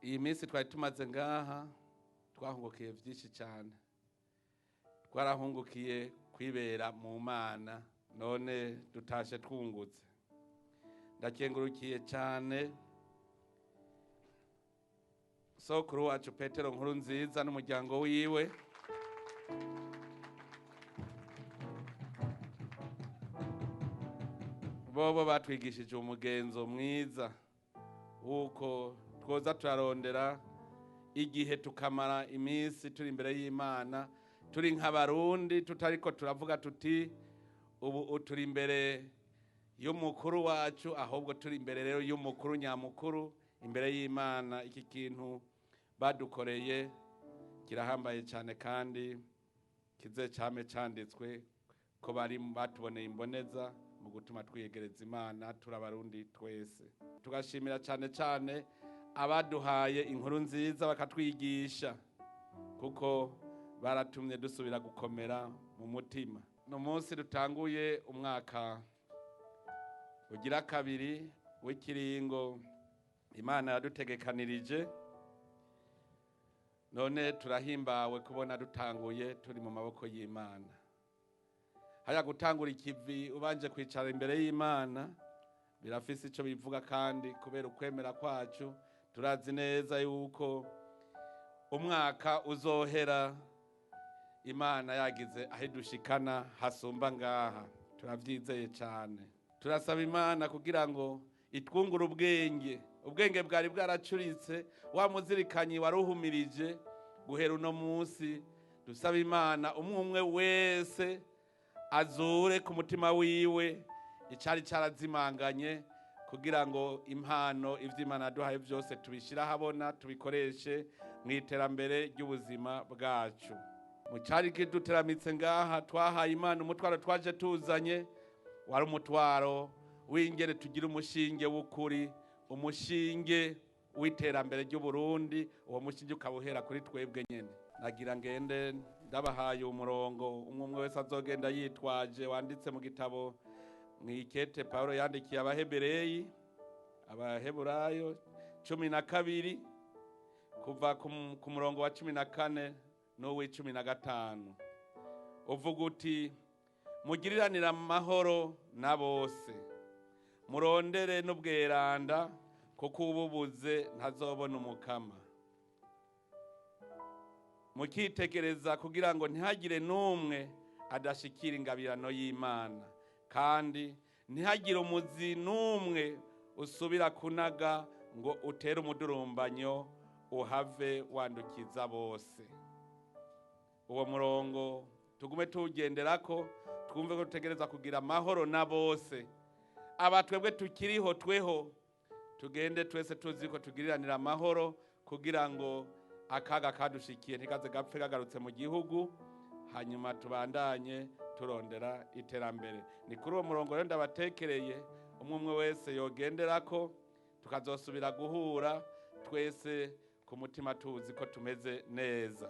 iyi minsi twari tumaze ngaha twahungukiye byinshi cyane, twarahungukiye kwibera mu Mana, none dutashe twungutse. Ndakengurukiye cyane sokuru wacu Petero nkuru nziza n'umuryango wiwe, bobo batwigishije umugenzo mwiza wuko twoza turarondera igihe tukamara iminsi turi imbere y'Imana, turi nk'abarundi tutariko turavuga tuti ubu turi imbere y'umukuru wacu, ahubwo turi imbere rero y'umukuru nyamukuru imbere y'Imana. Iki kintu badukoreye kirahambaye cyane kandi kize cyame cyanditswe ko bari batuboneye imboneza mu gutuma twiyegereza Imana turabarundi twese. Tugashimira cyane cyane abaduhaye inkuru nziza bakatwigisha, kuko baratumye dusubira gukomera mu mutima. No munsi dutanguye umwaka ugira kabiri w'ikiringo Imana yadutegekanirije, none turahimbawe kubona dutanguye turi mu maboko y'Imana. Haya gutangura ikivi ubanje kwicara imbere y'Imana birafise ico bivuga, kandi kubera ukwemera kwacu turazi neza yuko umwaka uzohera Imana yagize aho dushikana hasumba ngaha. Turavyizeye cyane. Turasaba Imana kugira ngo itwungure ubwenge bwari bwaracuritse, wa muzirikanyi waruhumirije guhera uno munsi. Dusaba Imana umwe wese azure ku mutima wiwe icari carazimanganye, kugira ngo impano ivy'Imana duhaye byose tubishira habona, tubikoreshe mu iterambere ry'ubuzima bwacu. Mu cari kiduteramitse ngaha twahaye Imana umutwaro twaje tuzanye, wari umutwaro w'ingere tugira umushinge w'ukuri, umushinge w'iterambere ry'Uburundi. Uwo mushinge ukabuhera kuri twebwe nyene. Nagira ngende ndabahaye umurongo umwe wese azogenda yitwaje, wanditse mu gitabo mwikete Paulo yandikiye Abaheburayo 12 kuva ku murongo wa 14 n'uwi 15. Uvuga uti mugiriranira amahoro na bose, murondere n'ubweranda, kuko ububuze ntazobona umukama. Mukitegereza kugira ngo ntihagire n'umwe adashikira ingabirano y'Imana, kandi ntihagire umuzi n'umwe usubira kunaga ngo utere umudurumbanyo uhave wandukiza bose. Uwo murongo tugume tuwugenderako, twumve ko dutegereza kugira amahoro na bose. Abatwebwe tukiriho tweho tugende twese tuzi ko tugiriranira amahoro, kugira ngo akaga kadushikiye ntikaze gapfe kagarutse mu gihugu, hanyuma tubandanye turondera iterambere. Ni kuri uwo murongo rero ndabatekereye umwe wese yogenderako, tukazosubira guhura twese ku mutima tuzi ko tumeze neza.